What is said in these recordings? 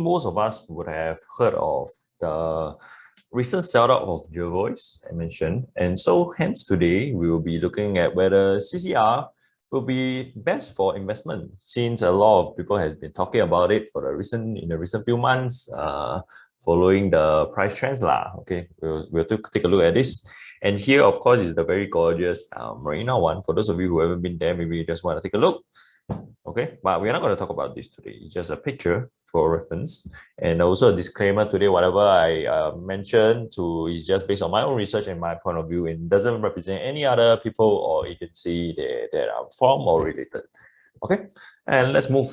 most of us would have heard of the recent sell-off of Jervois, I mentioned. And so hence today, we will be looking at whether CCR will be best for investment, since a lot of people have been talking about it for in the recent few months, following the price trends lah. Okay, we'll take a look at this. And here, of course, is the very gorgeous Marina one. For those of you who haven't been there, maybe you just want to take a look. Okay, but we're not going to talk about this today. It's just a picture for reference, and also a disclaimer today. Whatever I mentioned is just based on my own research and my point of view, and doesn't represent any other people or agency that are from or related. Okay, and let's move.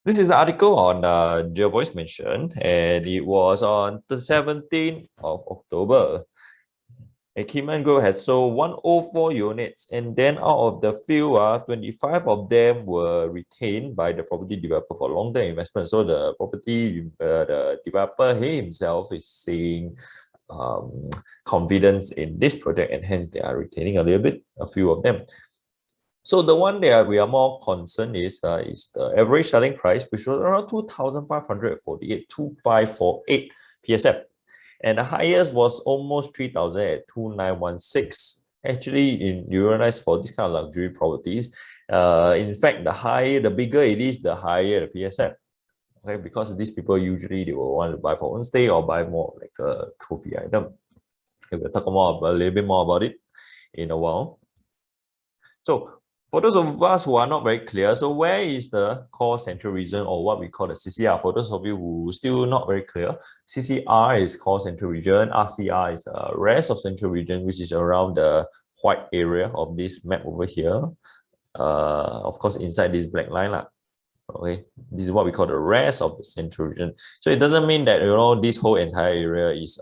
This is the article on Jervois Mansion, and it was on the 17th of October. Acumen Group had sold 104 units, and then out of the few, 25 of them were retained by the property developer for long-term investment. So the the developer himself is seeing confidence in this project, and hence they are retaining a few of them. So the one that we are more concerned is the average selling price, which was around 2,548, 2,548 PSF. And the highest was almost 3,000 at 2,916. Actually, you realize for this kind of luxury properties, in fact, the bigger it is, the higher the PSF. Okay, because these people usually they will want to buy for own stay or buy more like a trophy item. Okay, we'll talk a little bit more about it in a while. So for those of us who are not very clear, so where is the core central region, or what we call the CCR? For those of you who are still not very clear, CCR is core central region, RCR is rest of central region, which is around the white area of this map over here. Of course, inside this black line. Okay, this is what we call the rest of the central region. So it doesn't mean that this whole entire area is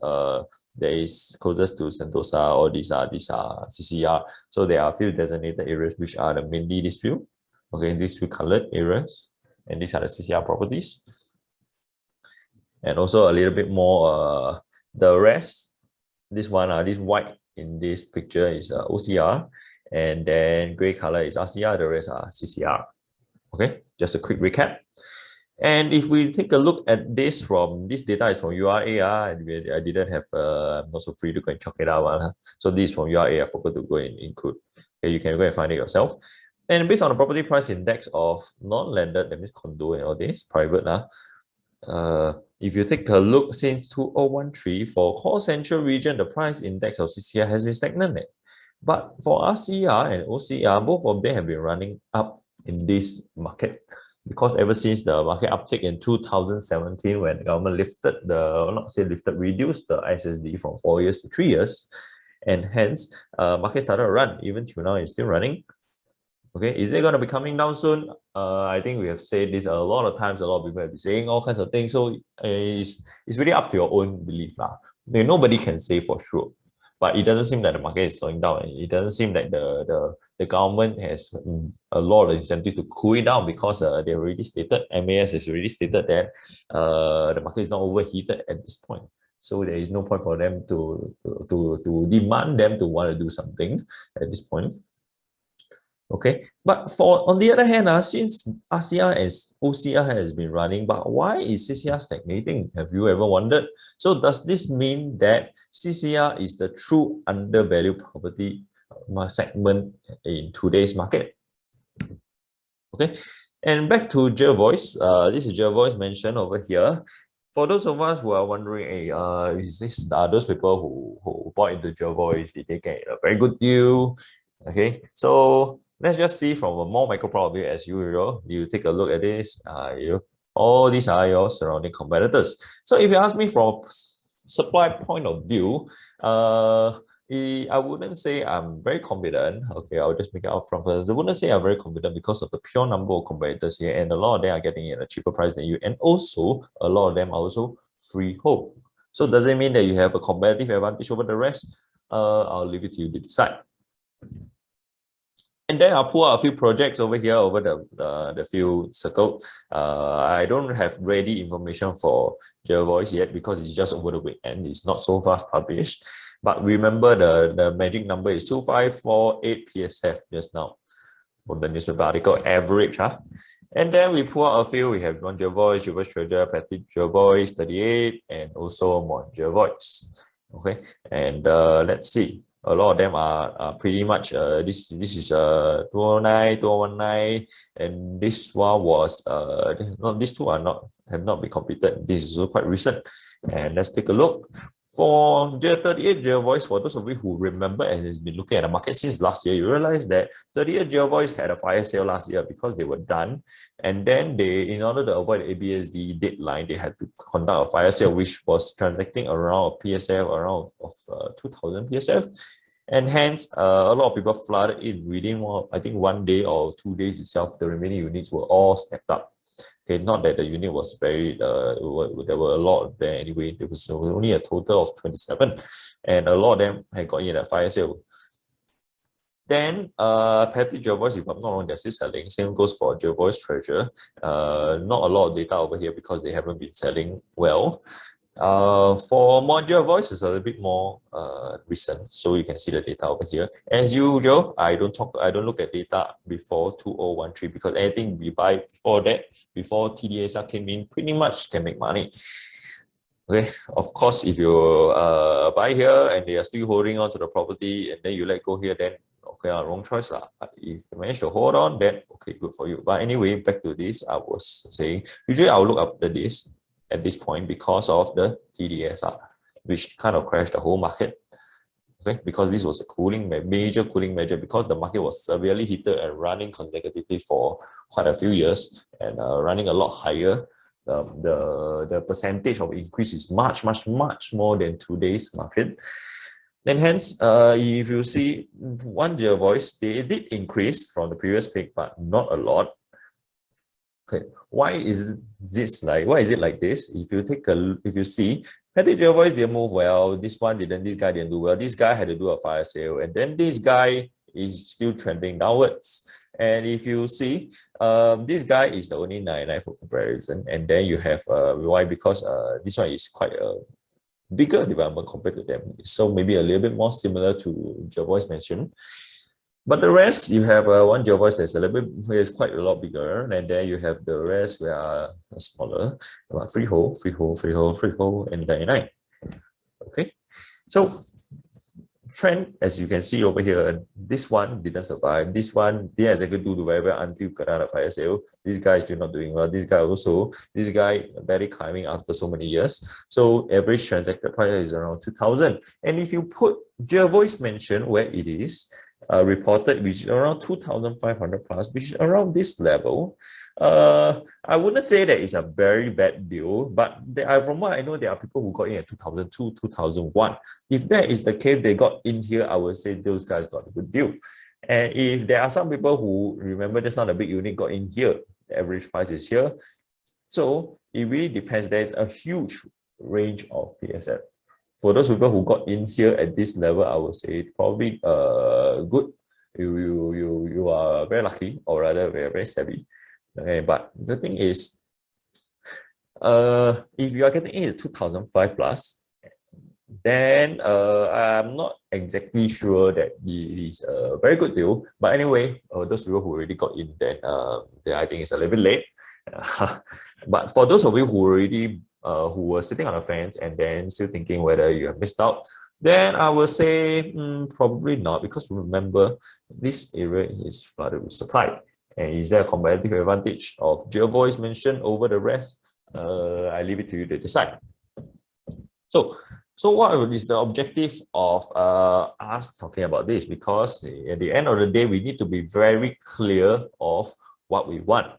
that is closest to Sentosa, or these are CCR. So there are a few designated areas which are mainly these few. Okay, these few colored areas, and these are the CCR properties. And also a little bit more the rest. This one, this white in this picture is OCR, and then gray color is RCR. The rest are CCR. Okay, just a quick recap. And if we take a look at this data is from URA, and I didn't have, I'm not so free to go and check it out. So this is from URA, I forgot to go and include. Okay, you can go and find it yourself. And based on the property price index of non-landed, that means condo and all this, private. If you take a look since 2013, for core central region, the price index of CCR has been stagnant. But for RCR and OCR, both of them have been running up in this market, because ever since the market uptick in 2017, when the government reduced the SSD from 4 years to 3 years, and hence market started to run. Even till now, it's still running. Okay, is it going to be coming down soon? I think we have said this a lot of times. A lot of people have been saying all kinds of things. So it's really up to your own belief. Nobody can say for sure. But it doesn't seem that the market is slowing down, and it doesn't seem that the government has a lot of incentive to cool it down, because they already stated, MAS has already stated that the market is not overheated at this point. So there is no point for them to demand them to want to do something at this point. Okay, but on the other hand, since RCR and OCR has been running, but why is CCR stagnating? Have you ever wondered? So does this mean that CCR is the true undervalued property segment in today's market? Okay, and back to Jervois. This is Jervois Mansion over here. For those of us who are wondering, is this those people who bought into Jervois, did they get a very good deal? Okay, so let's just see from a more micro point of view as usual. You take a look at this. All these are your surrounding competitors. So if you ask me from a supply point of view, I wouldn't say I'm very confident. Okay, I'll just make it up front first. I wouldn't say I'm very confident because of the pure number of competitors here, and a lot of them are getting it at a cheaper price than you, and also a lot of them are also freehold. So does it mean that you have a competitive advantage over the rest? I'll leave it to you to decide. And then I'll pull out a few projects over here, over the few circled. I don't have ready information for Jervois yet, because it's just over the weekend. It's not so fast published. But remember, the magic number is 2,548 PSF just now from the newspaper article average. And then we pull out a few. We have Mont Jervois, Jervois Treasure, Petit Jervois 38, and also Mont Jervois. Okay, and let's see. A lot of them are pretty much this is 209, 2019, and this one was these two are not have not been completed. This is also quite recent. And let's take a look. For the 38 Jervois, for those of you who remember and has been looking at the market since last year, you realize that 38 Jervois had a fire sale last year because they were done. And then they, in order to avoid the ABSD deadline, they had to conduct a fire sale, which was transacting around a PSF around of 2,000 PSF. And hence, a lot of people flooded in within, I think, 1 day or 2 days itself. The remaining units were all snapped up. Okay, not that the unit was very, there were a lot there anyway. There was only a total of 27, and a lot of them had got in at fire sale. Then, Petit Jervois, if I'm not wrong, they're still selling. Same goes for Jervois Treasure. Not a lot of data over here because they haven't been selling well. For Mont Jervois, it's a little bit more recent, so you can see the data over here. As usual, I don't look at data before 2013 because anything we buy before that, before TDSR came in, pretty much can make money. Okay, of course, if you buy here and they are still holding on to the property and then you let go here, then okay, wrong choice lah. But if you manage to hold on, then okay, good for you. But anyway, back to this, I was saying, usually I'll look after this at this point because of the TDSR, which kind of crashed the whole market. Okay, because this was a major cooling measure because the market was severely heated and running consecutively for quite a few years and running a lot higher. The percentage of increase is much more than today's market. Then hence, if you see one Jervois, they did increase from the previous peak, but not a lot. Okay, why is it like this? If you see, Petit Jervois didn't move well, this guy didn't do well, this guy had to do a fire sale, and then this guy is still trending downwards. And if you see, this guy is the only 99 for comparison, and then you have why? Because this one is quite a bigger development compared to them, so maybe a little bit more similar to Jervois Mansion. But the rest, you have one Jervois that's a little bit, is quite a lot bigger, and then you have the rest where are smaller, about freehold, and 99. Okay, so trend, as you can see over here, this one didn't survive. This one didn't exactly do very well until another fire sale. This guy is still not doing well. This guy barely climbing after so many years. So average transacted price is around 2,000. And if you put Jervois Mansion where it is, reported, which is around 2,500 plus, which is around this level. I wouldn't say that it's a very bad deal, but from what I know, there are people who got in at 2002, 2001. If that is the case, they got in here, I would say those guys got a good deal. And if there are some people who remember just not a big unit got in here, the average price is here. So it really depends. There's a huge range of PSF. For those people who got in here at this level, I would say probably good. You are very lucky, or rather very savvy. Okay, but the thing is, if you are getting in at 2005 plus, then I'm not exactly sure that it is a very good deal. But anyway, those people who already got in, then I think it's a little bit late. But for those of you who already who were sitting on the fence and then still thinking whether you have missed out, then I will say probably not, because remember, this area is flooded with supply. And is there a competitive advantage of Jervois Mansion over the rest? I leave it to you to decide. So what is the objective of us talking about this? Because at the end of the day, we need to be very clear of what we want.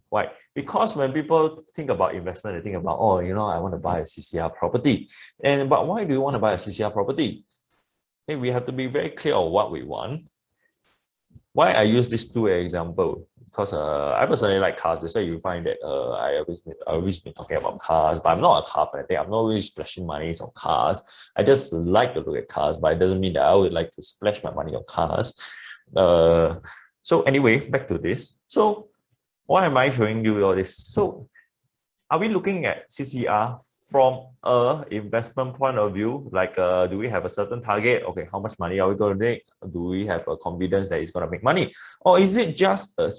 Why? Because when people think about investment, they think about, oh, I want to buy a CCR property. But why do you want to buy a CCR property? Okay, we have to be very clear on what we want. Why I use these two examples? Because I personally like cars. That's why you find that I always been talking about cars, but I'm not a car fanatic. I'm not really splashing money on cars. I just like to look at cars, but it doesn't mean that I would like to splash my money on cars. So anyway, back to this. So why am I showing you all this? So are we looking at CCR from a investment point of view? Like, do we have a certain target? Okay, how much money are we going to make? Do we have a confidence that it's going to make money? Or is it just a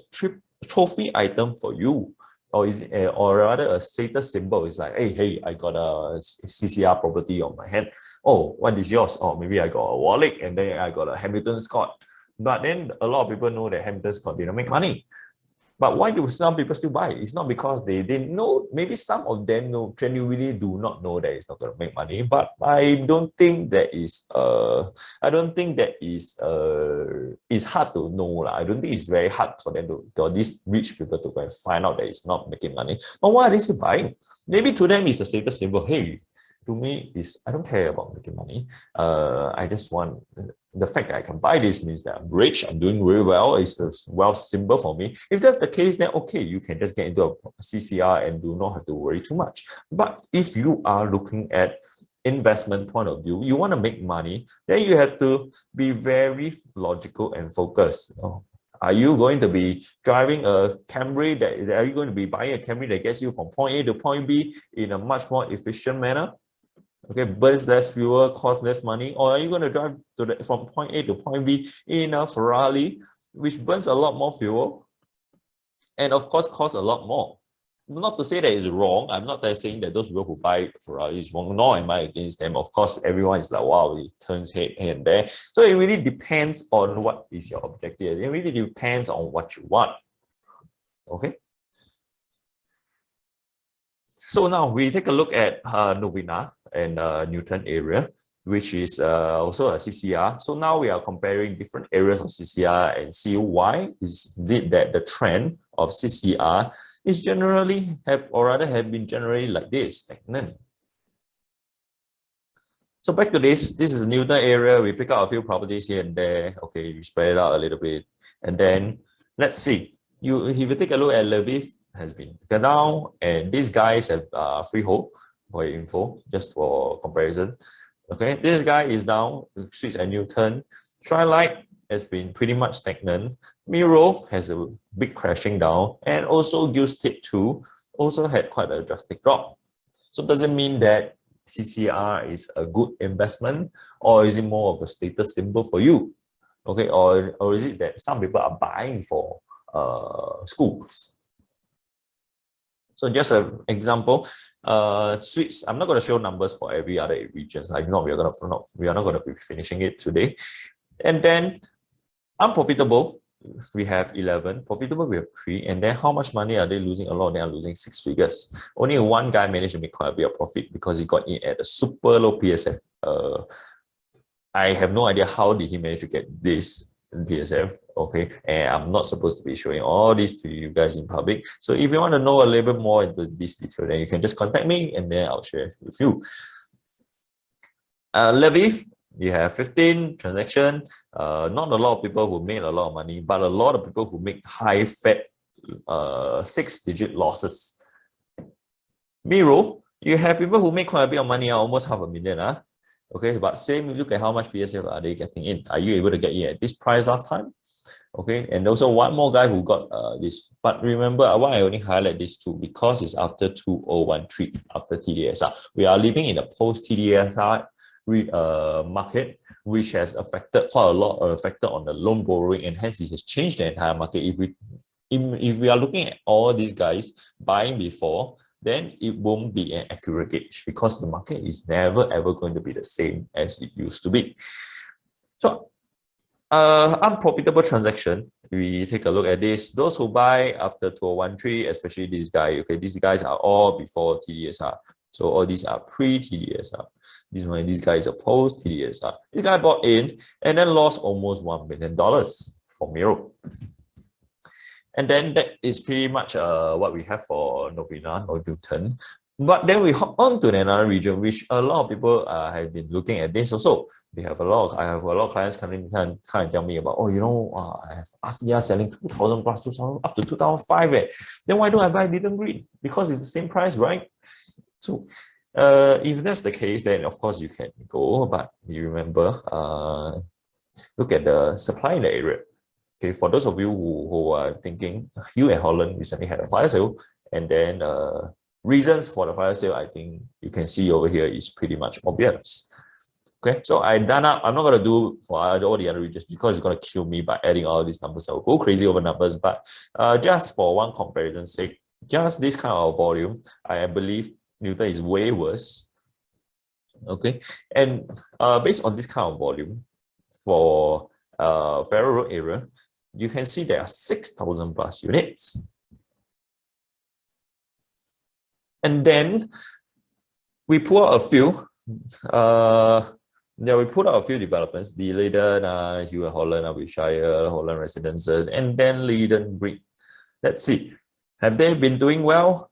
trophy item for you, or is it, or rather a status symbol. Is like, hey, I got a CCR property on my hand. Oh, what is yours? Oh, maybe I got a wallet, and then I got a Hamilton Scott. But then a lot of people know that Hamilton Scott didn't make money. But why do some people still buy? It's not because they didn't know. Maybe some of them know, genuinely do not know that it's not going to make money. But I don't think that is it's hard to know lah. I don't think it's very hard for them for these rich people to go and find out that it's not making money. But why are they still buying? Maybe to them it's a status symbol. Hey, to me is I don't care about making money. I just want the fact that I can buy this means that I'm rich, I'm doing really well. It's a wealth symbol for me. If that's the case, then okay, you can just get into a CCR and do not have to worry too much. But if you are looking at investment point of view, you want to make money, then you have to be very logical and focused. Are you going to be driving a Camry are you going to be buying a Camry that gets you from point A to point B in a much more efficient manner? Okay, burns less fuel, costs less money, or are you going to drive from point A to point B in a Ferrari, which burns a lot more fuel and of course costs a lot more? Not to say that it's wrong. I'm not saying that those people who buy Ferrari is wrong, nor am I against them. Of course, everyone is like, wow, it turns head here and there. So it really depends on what is your objective. It really depends on what you want. Okay. So now we take a look at Novena and Newton area, which is also a CCR. So now we are comparing different areas of CCR and see why is it that the trend of CCR is generally have been generally like this, stagnant. So back to this is Newton area. We pick out a few properties here and there. Okay, we spread it out a little bit. And then let's see. If you take a look at Lviv, has been taken down, and these guys have freehold for your info, just for comparison. Okay, this guy is down, Swiss and Newton. Trilight has been pretty much stagnant. Miro has a big crashing down, and also Gilstead 2 also had quite a drastic drop. So does it mean that CCR is a good investment, or is it more of a status symbol for you? Okay, or is it that some people are buying for schools? So just an example, Swiss, I'm not going to show numbers for every other regions. Like we are not going to be finishing it today. And then unprofitable, we have 11. Profitable, we have 3. And then how much money are they losing? A lot of them are losing 6 figures. Only one guy managed to make quite a bit of profit because he got in at a super low PSF. I have no idea how did he manage to get this in PSF. Okay, and I'm not supposed to be showing all this to you guys in public. So if you want to know a little bit more into this detail, then you can just contact me and then I'll share with you. Lviv, you have 15 transaction. Not a lot of people who made a lot of money, but a lot of people who make high fat 6-digit losses. Miro, you have people who make quite a bit of money, almost $500,000. Okay, but same, look at how much PSF are they getting in. Are you able to get in at this price last time? Okay, and also one more guy who got this. But remember, why I only highlight these two, because it's after 2013, after TDSR. We are living in a post-TDSR market, which has affected quite a lot of factor on the loan borrowing, and hence it has changed the entire market. If we are looking at all these guys buying before, then it won't be an accurate gauge, because the market is never ever going to be the same as it used to be. So unprofitable transaction, we take a look at this. Those who buy after 2013, especially these guys, okay, these guys are all before TDSR. So all these are pre-TDSR. These guys are post-TDSR. This guy bought in and then lost almost $1 million for Miro. And then that is pretty much what we have for Novena, Newton. But then we hop on to another region, which a lot of people have been looking at this also. I have a lot of clients coming and tell me about, I have RCR selling 2,000 plus 2,000 up to 2005. Then why don't I buy Newton Green? Because it's the same price, right? So if that's the case, then of course you can go, but you remember, look at the supply in the area. Okay, for those of you who are thinking, you and Holland recently had a fire sale, and then reasons for the fire sale, I think you can see over here is pretty much obvious. Okay, so I done up. I'm not gonna do for all the other regions because it's gonna kill me by adding all these numbers. I'll go crazy over numbers, but just for one comparison's sake, just this kind of volume, I believe Newton is way worse. Okay, and based on this kind of volume for Farrer Road area, you can see there are 6,000 plus units. And then we pull out a few. We put out a few developments: the Leiden, Hewitt Holland, Wilshire, Holland Residences, and then Leiden Brick. Let's see. Have they been doing well?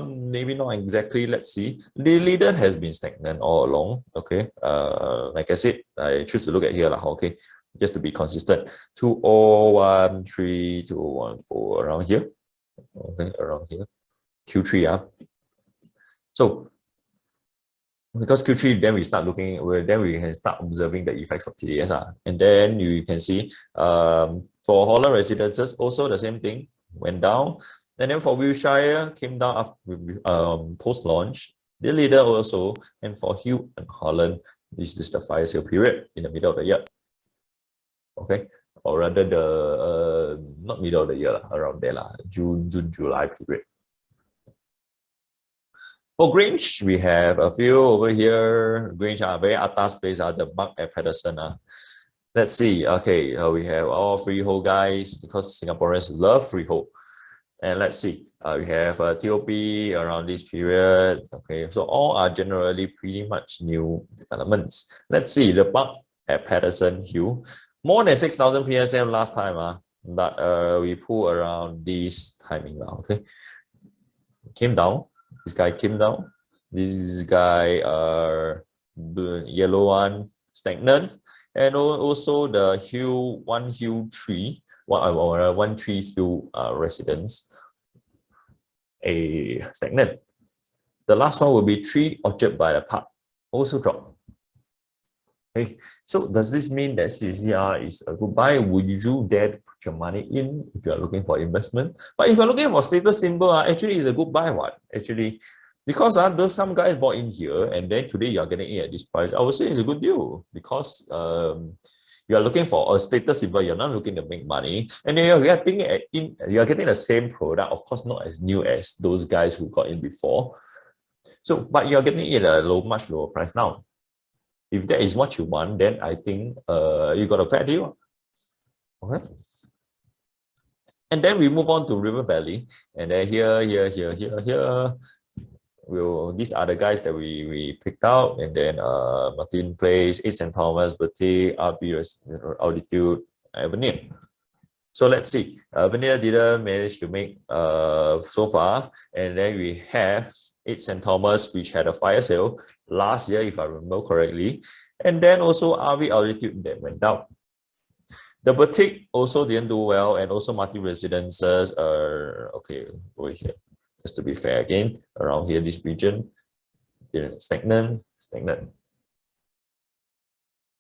Maybe not exactly. Let's see. The Leiden has been stagnant all along. Okay. Like I said, I choose to look at here. Okay. Just to be consistent. 2013, 2014, around here. Okay, around here. Q3. So because Q3, then we start looking, then we can start observing the effects of TDS. And then you can see for Holland Residences, also the same thing, went down. And then for Wilshire, came down after post-launch. The leader also, and for Hewitt and Holland, this is the fire sale period in the middle of the year. Okay, or rather the not middle of the year, around there, June, July period. For Grange, we have a few over here. Grange are very atas place, the Buck at Patterson. Let's see. Okay, we have all freehold guys because Singaporeans love freehold. And let's see. We have TOP around this period. Okay, so all are generally pretty much new developments. Let's see the Buck at Patterson Hill. More than 6,000 PSM last time, but we pull around this timing now. Okay, came down. This guy came down. This guy, the yellow one, stagnant, and also the hill 1 tree hill residence, a stagnant. The last one will be 3 Orchard by the Park, also dropped. Okay, so does this mean that CCR is a good buy? Would you dare to put your money in if you are looking for investment? But if you're looking for status symbol, actually it's a good buy. Actually, because there's some guys bought in here and then today you are getting it at this price. I would say it's a good deal because you are looking for a status symbol. You're not looking to make money, and then you are getting the same product. Of course, not as new as those guys who got in before. So, but you are getting it at a much lower price now. If that is what you want, then I think you got a fair deal. Okay. And then we move on to River Valley. And then here. These are the guys that we picked out. And then Martin Place, 8 St. Thomas, Bertie, RV Altitude, Avenir. So let's see. Avenir didn't manage to make so far. And then we have 8 St. Thomas, which had a fire sale last year, if I remember correctly. And then also RV Altitude that went down. The Boutique also didn't do well, and also Martin Residences are okay over here. Just to be fair again, around here, this region, stagnant.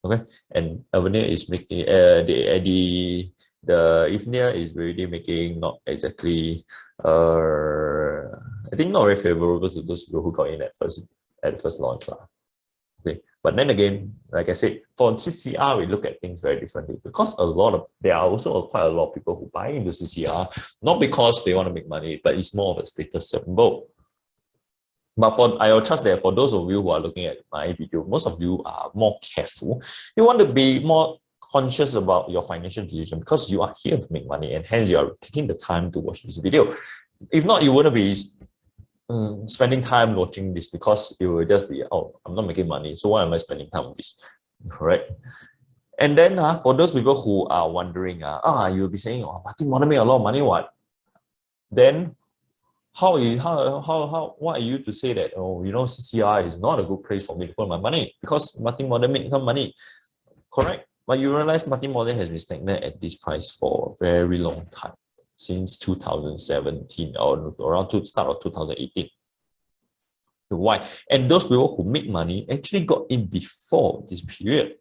Okay, and Avenir is making the Ifnia is really making not exactly I think not very favorable to those people who got in at the first launch. Okay. But then again, like I said, for CCR, we look at things very differently because there are also quite a lot of people who buy into CCR, not because they want to make money, but it's more of a status symbol. But I will trust that for those of you who are looking at my video, most of you are more careful. You want to be more conscious about your financial decision because you are here to make money and hence you are taking the time to watch this video. If not, you wouldn't be spending time watching this because it will just be, oh, I'm not making money, so why am I spending time on this? Correct. And then for those people who are wondering, you'll be saying, oh, Martin want to make a lot of money, what? Then what are you to say that, oh, CCR is not a good place for me to put my money because Martin Modern make some money? Correct. But you realize Martin Modern has been stagnant at this price for a very long time, since 2017 or around start of 2018. Why? And those people who make money actually got in before this period.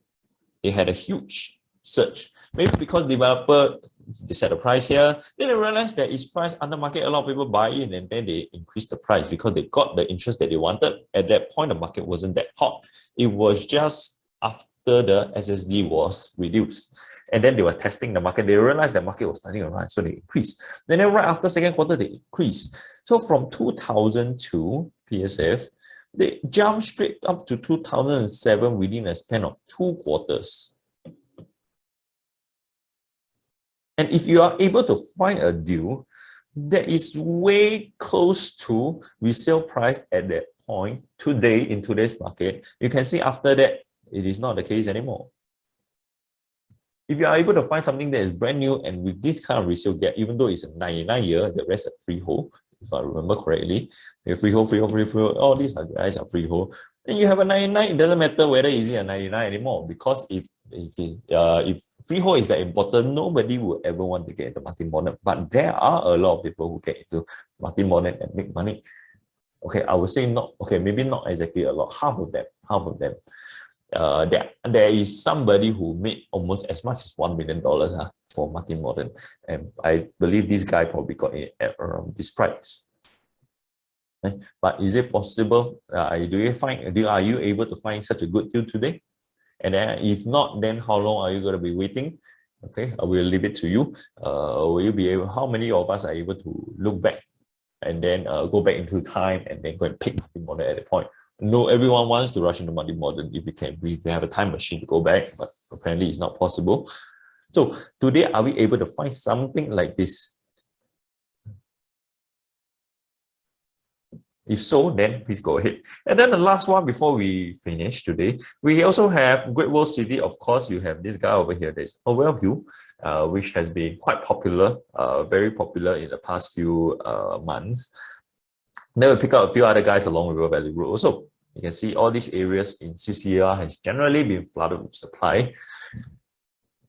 They had a huge surge. Maybe because developer they set the price here. Then they realize that it's priced under market. A lot of people buy in, and then they increase the price because they got the interest that they wanted. At that point, the market wasn't that hot. It was just after the SSD was reduced. And then they were testing the market. They realized the market was starting to run, so they increased. Then right after second quarter, they increased. So from 2002 PSF, they jumped straight up to 2007 within a span of 2 quarters. And if you are able to find a deal that is way close to resale price at that point today in today's market, you can see after that, it is not the case anymore. If you are able to find something that is brand new and with this kind of resale gap, even though it's a 99-year, the rest are freehold, if I remember correctly, freehold, all these guys are freehold. And you have a 99, it doesn't matter whether is it a 99 anymore, because if freehold is that important, nobody will ever want to get into multi-modern. But there are a lot of people who get into multi-modern and make money. Okay, I would say not. Okay, maybe not exactly a lot. Half of them. There is somebody who made almost as much as $1 million for multi-modern, and I believe this guy probably got it at around this price. But is it possible? Are you able to find such a good deal today? And then if not, then how long are you going to be waiting? Okay, I will leave it to you. Will you be able? How many of us are able to look back and then go back into time and then go and pick multi-modern at the point? No, everyone wants to rush into multi-modern if we have a time machine to go back, but apparently it's not possible. So today, are we able to find something like this? If so, then please go ahead. And then the last one before we finish today, we also have Great Wall City. Of course, you have this guy over here. There's Orwell Hill, which has been quite popular, very popular in the past few months. Then we pick up a few other guys along River Valley Road. Also, you can see all these areas in CCR has generally been flooded with supply.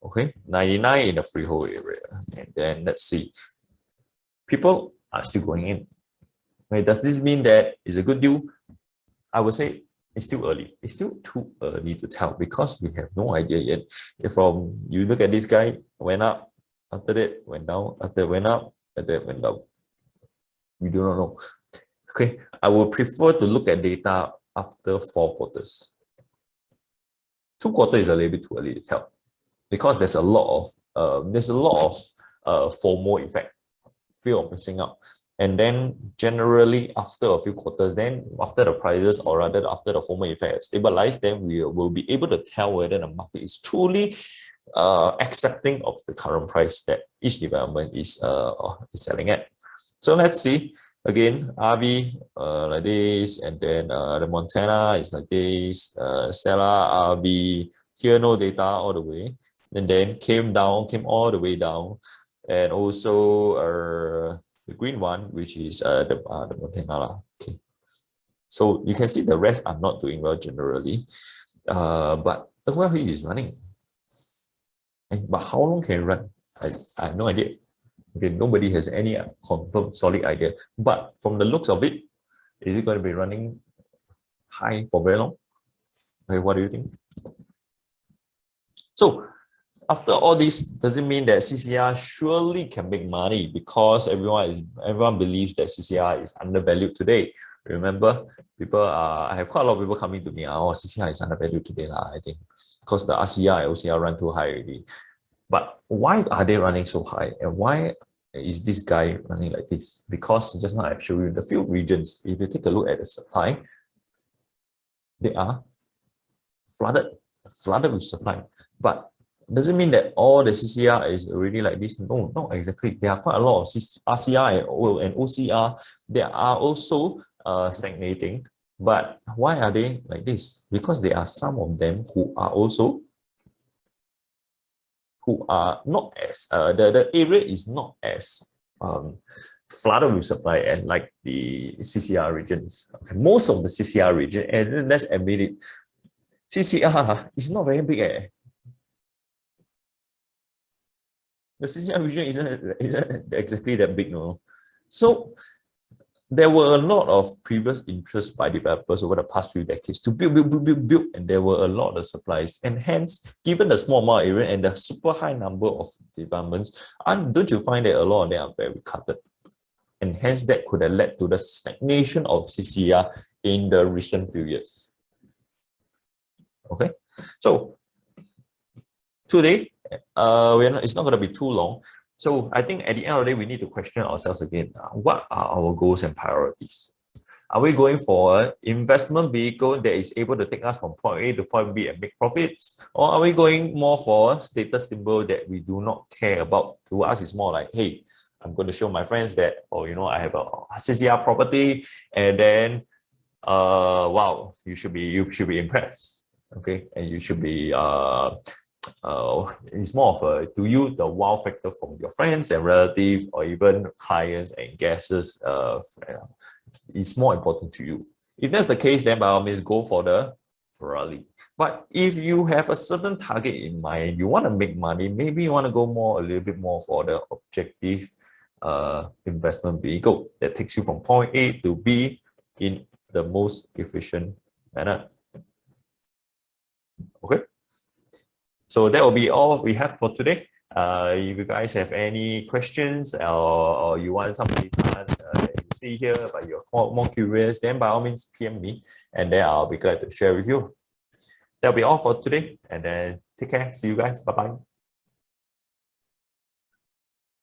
Okay, 99 in the freehold area. And then let's see. People are still going in. Okay, does this mean that it's a good deal? I would say it's still early. It's still too early to tell because we have no idea yet. If you look at this guy, went up, after that went down, after that went up, after that went down. We do not know. Okay, I would prefer to look at data after 4 quarters. 2 quarters is a little bit too early to tell because there's a lot of FOMO effect, fear of missing out. And then generally after a few quarters, then after the prices, or rather after the FOMO effect has stabilized, then we will be able to tell whether the market is truly accepting of the current price that each development is selling at. So let's see. Again, RV like this, and then the Montana is like this, Stella RV, here no data all the way, and then came all the way down, and also the green one, which is the Montana. Okay, so you can see the rest are not doing well generally, but the well here is running. But how long can it run? I have no idea. Okay, nobody has any confirmed solid idea. But from the looks of it, is it going to be running high for very long? Okay, what do you think? So after all this, does it mean that CCR surely can make money because everyone believes that CCR is undervalued today? Remember, I have quite a lot of people coming to me. Oh, CCR is undervalued today, I think, because the RCR and OCR run too high already. But why are they running so high? And why is this guy running like this? Because just now I've shown you the few regions. If you take a look at the supply, they are flooded with supply. But does it mean that all the CCR is already like this? No, not exactly. There are quite a lot of RCR and OCR that are also stagnating. But why are they like this? Because there are some of them who are not as the area is not as flooded with supply and like the CCR regions. Okay, most of the CCR region, and let's admit it, CCR is not very big. The CCR region isn't exactly that big, no. So there were a lot of previous interest by developers over the past few decades to build, and there were a lot of supplies. And hence, given the small amount of area and the super high number of developments, don't you find that a lot of them are very cluttered? And hence, that could have led to the stagnation of CCR in the recent few years. Okay, so today, it's not going to be too long. So I think at the end of the day, we need to question ourselves again. What are our goals and priorities? Are we going for an investment vehicle that is able to take us from point A to point B and make profits? Or are we going more for a status symbol that we do not care about? To us, it's more like, hey, I'm going to show my friends that, I have a CCR property, and then, wow, you should be impressed. Okay, and you should be it's more of a, to you, the wow factor from your friends and relatives or even clients and guests is more important to you. If that's the case, then by all means go for the Ferrari. But if you have a certain target in mind, you want to make money, maybe you want to go a little bit more for the objective investment vehicle that takes you from point A to B in the most efficient manner. Okay. So that will be all we have for today. If you guys have any questions or you want some data that you see here, but you're more curious, then by all means PM me, and then I'll be glad to share with you. That'll be all for today, and then take care. See you guys. Bye-bye.